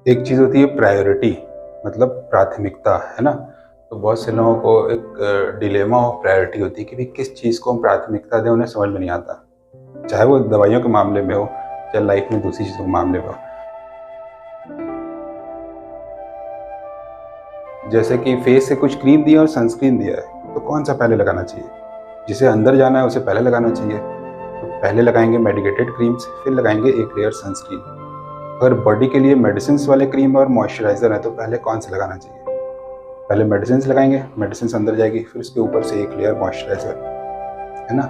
एक चीज़ होती है प्रायोरिटी, मतलब प्राथमिकता, है ना? तो बहुत से लोगों को एक डिलेमा ऑफ प्रायोरिटी होती है कि भाई किस चीज़ को हम प्राथमिकता दें, उन्हें समझ में नहीं आता। चाहे वो दवाइयों के मामले में हो, चाहे लाइफ में दूसरी चीज़ों के मामले में हो। जैसे कि फेस से कुछ क्रीम दिया और सनस्क्रीन दिया है, तो कौन-सा पहले लगाना चाहिए? जिसे अंदर जाना है उसे पहले लगाना चाहिए। तो पहले लगाएँगे मेडिकेटेड क्रीम्स, फिर लगाएँगे एक लेयर सनस्क्रीन। अगर बॉडी के लिए मेडिसिन्स वाले क्रीम और मॉइस्चराइज़र है तो पहले कौन-सा लगाना चाहिए? पहले मेडिसिन्स लगाएँगे, मेडिसिन्स अंदर जाएगी, फिर उसके ऊपर से एक लेयर मॉइस्चराइज़र, है ना?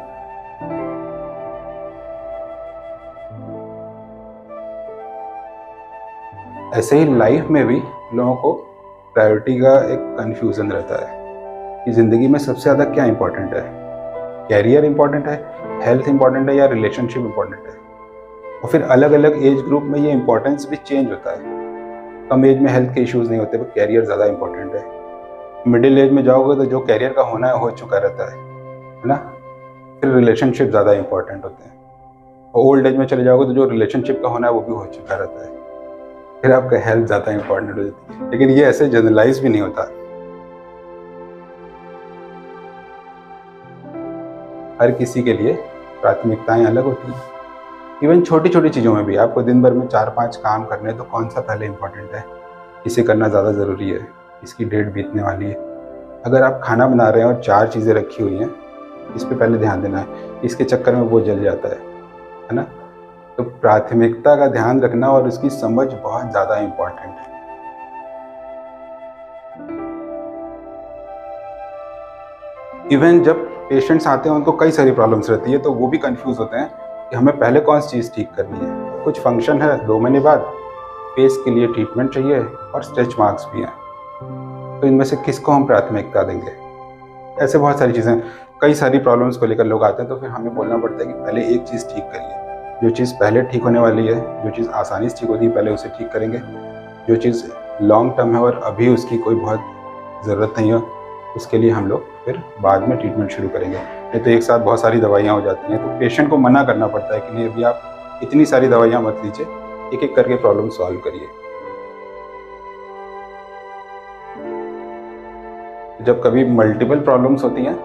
ऐसे ही लाइफ में भी लोगों को प्रायोरिटी का एक कन्फ्यूज़न रहता है कि ज़िंदगी में सबसे ज़्यादा क्या इम्पोर्टेंट है? करियर इम्पोर्टेंट है, हेल्थ इम्पोर्टेंट है या रिलेशनशिप इम्पोर्टेंट है? और फिर अलग-अलग एज ग्रुप में ये इम्पोर्टेंस भी चेंज होता है। कम एज में हेल्थ के इश्यूज़ नहीं होते, बट करियर ज़्यादा इम्पोर्टेंट है। मिडिल एज में जाओगे तो जो करियर का होना है हो चुका रहता है ना? फिर रिलेशनशिप ज़्यादा इम्पोर्टेंट होते हैं। और ओल्ड एज में चले जाओगे तो जो रिलेशनशिप का होना है वो भी हो चुका रहता है। फिर आपका हेल्थ ज़्यादा इम्पोर्टेंट हो जाती है। लेकिन ये ऐसे जनरलाइज़ भी नहीं होता। हर किसी के लिए प्राथमिकताएँ अलग होती हैं। इवन छोटी-छोटी चीज़ों में भी आपको दिन भर में 4-5 काम करने हैं तो कौन-सा पहले इम्पोर्टेंट है? इसे करना ज़्यादा ज़रूरी है, इसकी डेट बीतने वाली है। अगर आप खाना बना रहे हैं और 4 चीज़ें रखी हुई हैं, इस पे पहले ध्यान देना है, इसके चक्कर में वो जल जाता है ना? तो प्राथमिकता का ध्यान रखना और उसकी समझ बहुत ज़्यादा इम्पोर्टेंट है। इवन जब पेशेंट्स आते हैं उनको कई सारी प्रॉब्लम्स रहती है तो वो भी कन्फ्यूज़ होते हैं कि हमें पहले कौन सी चीज़ ठीक करनी है। कुछ फंक्शन है 2 महीने बाद, फेस के लिए ट्रीटमेंट चाहिए और स्ट्रेच मार्क्स भी हैं। तो इनमें से किसको हम प्राथमिकता देंगे? ऐसे बहुत सारी चीज़ें, कई सारी प्रॉब्लम्स को लेकर लोग आते हैं तो फिर हमें बोलना पड़ता है कि पहले एक चीज़ ठीक करिए। जो चीज़ पहले ठीक होने वाली है, जो चीज़ आसानी से ठीक होती है पहले उसे ठीक करेंगे। जो चीज़ लॉन्ग टर्म है और अभी उसकी कोई बहुत ज़रूरत नहीं है, उसके लिए हम लोग फिर बाद में ट्रीटमेंट शुरू करेंगे। नहीं तो एक साथ बहुत सारी दवाइयाँ हो जाती हैं, तो पेशेंट को मना करना पड़ता है कि नहीं अभी आप इतनी सारी दवाइयाँ मत लीजिए, एक-एक करके प्रॉब्लम सॉल्व करिए। जब कभी मल्टीपल प्रॉब्लम्स होती हैं,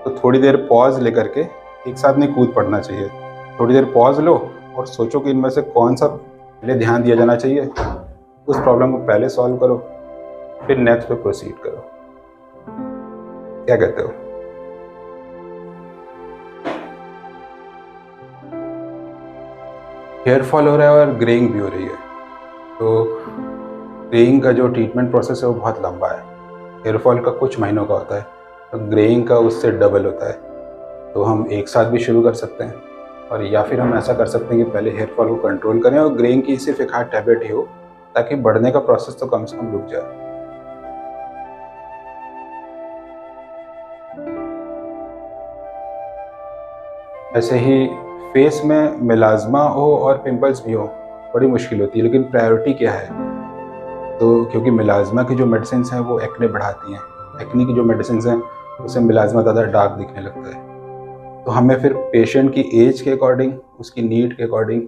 तो थोड़ी देर पॉज़ लेकर के एक साथ नहीं कूद पड़ना चाहिए। थोड़ी देर पॉज़ लो और सोचो कि इनमें से कौन-सा पहले ध्यान दिया जाना चाहिए। उस प्रॉब्लम को पहले सॉल्व करो, फिर नेक्स्ट पे प्रोसीड करो। क्या कहते हो? हेयर फॉल हो रहा है और ग्रेइंग भी हो रही है। तो ग्रेइंग का जो ट्रीटमेंट प्रोसेस है वो बहुत लंबा है। हेयर फॉल का कुछ महीनों का होता है, तो ग्रेइंग का उससे डबल होता है। तो हम एक साथ भी शुरू कर सकते हैं और या फिर हम ऐसा कर सकते हैं कि पहले हेयर फॉल को कंट्रोल करें और ग्रेइंग की सिर्फ एक आध टैबलेट ही हो, ताकि बढ़ने का प्रोसेस तो कम से कम रुक जाए। ऐसे ही फेस में मेलाज़्मा हो और पिंपल्स भी हो, बड़ी मुश्किल होती है, लेकिन प्रायोरिटी क्या है? तो क्योंकि मेलाज़्मा की जो मेडिसिन्स हैं वो एक्ने बढ़ाती हैं। एक्ने की जो मेडिसिन्स हैं उससे मेलाज़्मा ज़्यादा डार्क दिखने लगता है। तो हमें फिर पेशेंट की एज के अकॉर्डिंग, उसकी नीड के अकॉर्डिंग,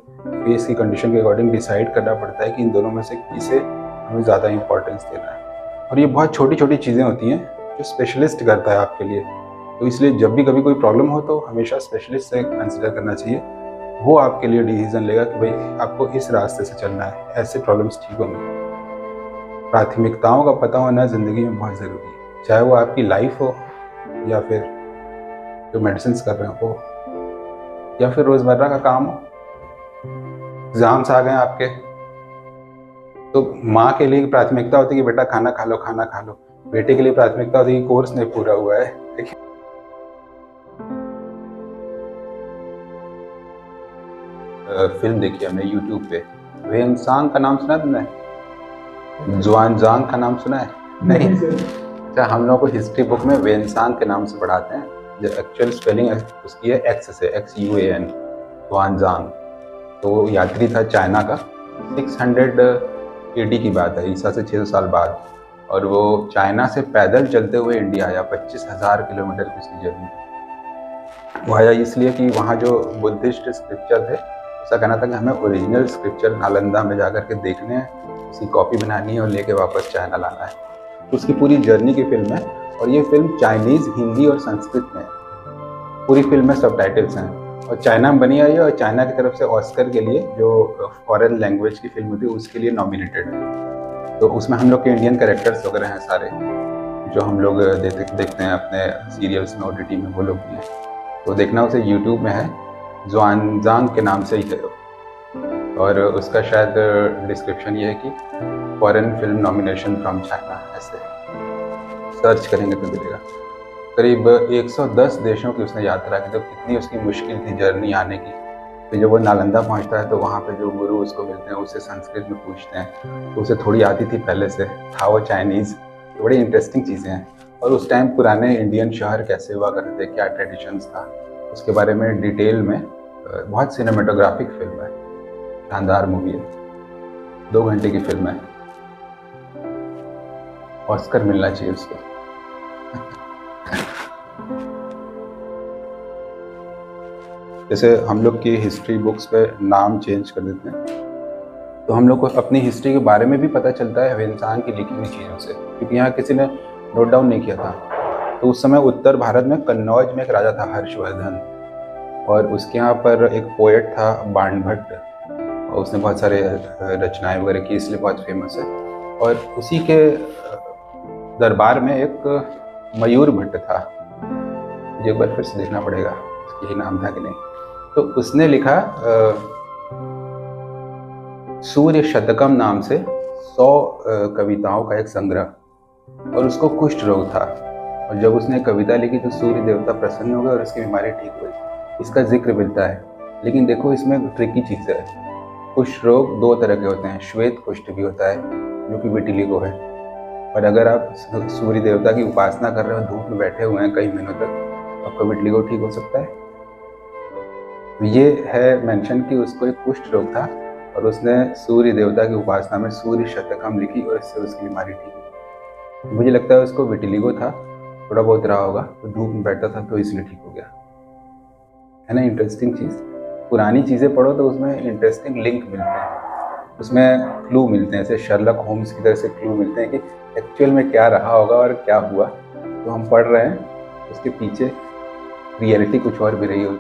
फेस की कंडीशन के अकॉर्डिंग डिसाइड करना पड़ता है कि इन दोनों में से किसे हमें ज़्यादा इम्पोर्टेंस देना है। और ये बहुत छोटी-छोटी चीज़ें होती हैं जो स्पेशलिस्ट करता है आपके लिए। तो इसलिए जब भी कभी कोई प्रॉब्लम हो तो हमेशा स्पेशलिस्ट से कंसिडर करना चाहिए। वो आपके लिए डिसीज़न लेगा कि भई आपको इस रास्ते से चलना है, ऐसे प्रॉब्लम्स ठीक होंगी। प्राथमिकताओं का पता होना ज़िंदगी में बहुत ज़रूरी है। चाहे वो आपकी लाइफ़ हो या फिर जो मेडिसिन्स कर रहे हो वो, या फिर रोज़मर्रा का काम हो। एग्ज़ाम्स आ गए हैं आपके, तो माँ के लिए प्राथमिकता होती है कि बेटा खाना खा लो, खाना खा लो। बेटे के लिए प्राथमिकता होती है कि कोर्स नहीं पूरा हुआ है। देखिए, फ़िल्म देखी हमने यूट्यूब पे, वेनसांग का नाम सुना है तुमने? ज़ुआनज़ांग का नाम सुना है? नहीं? अच्छा, हम लोगों को हिस्ट्री बुक में वेनसांग के नाम से पढ़ाते हैं। जो एक्चुअल स्पेलिंग है उसकी है एक्स से, XUAN, ज़ुआनज़ांग। तो वो यात्री था चाइना का। 600 AD की बात है, ईसा से 600 साल बाद। और वो चाइना से पैदल चलते हुए इंडिया आया। 25,000 किलोमीटर की उसकी जर्नी। वो आया इसलिए कि वहाँ जो बुद्धिस्ट स्क्रिप्चर थे, उसका कहना था कि हमें ओरिजिनल स्क्रिप्चर नालंदा में जाकर के देखने हैं उसकी कॉपी बनानी है और लेके वापस चाइना लाना है। तो उसकी पूरी जर्नी की फिल्म है और ये फिल्म चाइनीज़, हिंदी और संस्कृत में है। पूरी फिल्म में सबटाइटल्स हैं और चाइना में बनी आई है और चाइना की तरफ से ऑस्कर के लिए जो फॉरेन लैंग्वेज की फिल्म होती है उसके लिए नॉमिनेटेड है। तो उसमें हम लोग के इंडियन कैरेक्टर्स वगैरह हैं सारे, जो हम लोग देखते हैं अपने सीरियल्स में, OTT में, वो लोग भी हैं। तो देखना उसे यूट्यूब में है, ज़ुआनज़ांग के नाम से ही है और उसका शायद डिस्क्रिप्शन ये है कि foreign film nomination from China, ऐसे सर्च करेंगे तो मिलेगा। करीब 110 देशों की उसने यात्रा की। तो कितनी उसकी मुश्किल थी जर्नी आने की। तो जब वो नालंदा पहुंचता है तो वहाँ पे जो गुरु उसको मिलते हैं उससे संस्कृत में पूछते हैं, तो उसे थोड़ी आती थी पहले से, था वो चाइनीज़। तो बड़ी इंटरेस्टिंग चीज़ें हैं। और उस टाइम पुराने इंडियन शहर कैसे हुआ करते थे, क्या ट्रेडिशंस था, उसके बारे में डिटेल में। बहुत सिनेमेटोग्राफिक फिल्म है, शानदार मूवी है, 2 घंटे की फिल्म है। ऑस्कर मिलना चाहिए उसको। जैसे हम लोग की हिस्ट्री बुक्स पे नाम चेंज कर देते हैं, तो हम लोग को अपनी हिस्ट्री के बारे में भी पता चलता है इंसान की लिखी हुई चीज़ों से, क्योंकि यहाँ किसी ने नोट डाउन नहीं किया था। तो उस समय उत्तर भारत में कन्नौज में एक राजा था, हर्षवर्धन, और उसके यहाँ पर एक पोएट था, बाणभट्ट, और उसने बहुत सारे रचनाएं वगैरह की, इसलिए बहुत फेमस है। और उसी के दरबार में एक मयूर भट्ट था, मुझे एक बार फिर से देखना पड़ेगा यही नाम था कि नहीं। तो उसने लिखा सूर्य शतकम नाम से 100 कविताओं का एक संग्रह, और उसको कुष्ठ रोग था। और जब उसने कविता लिखी तो सूर्य देवता प्रसन्न हो गए और उसकी बीमारी ठीक हुई। इसका जिक्र मिलता है। लेकिन देखो इसमें ट्रिकी चीज़ है, कुष्ठ रोग 2 तरह के होते हैं। श्वेत कुष्ठ भी होता है जो कि विटिलिगो है, और अगर आप सूर्य देवता की उपासना कर रहे हो, धूप में बैठे हुए हैं कई महीनों तक, आपका विटिलिगो ठीक हो सकता है। तो ये है मेंशन कि उसको एक कुष्ठ रोग था और उसने सूर्य देवता की उपासना में सूर्य शतकम लिखी और इससे उसकी बीमारी ठीक हुई। मुझे लगता है उसको विटिलिगो था, थोड़ा बहुत रहा होगा, तो धूप में बैठा था तो इसलिए ठीक हो गया। है ना इंटरेस्टिंग चीज़। पुरानी चीज़ें पढ़ो तो उसमें इंटरेस्टिंग लिंक मिलते हैं, उसमें क्लू मिलते हैं, जैसे शर्लक होम्स की तरह से क्लू मिलते हैं कि एक्चुअल में क्या रहा होगा और क्या हुआ। तो हम पढ़ रहे हैं, उसके पीछे रियलिटी कुछ और भी रही होगी।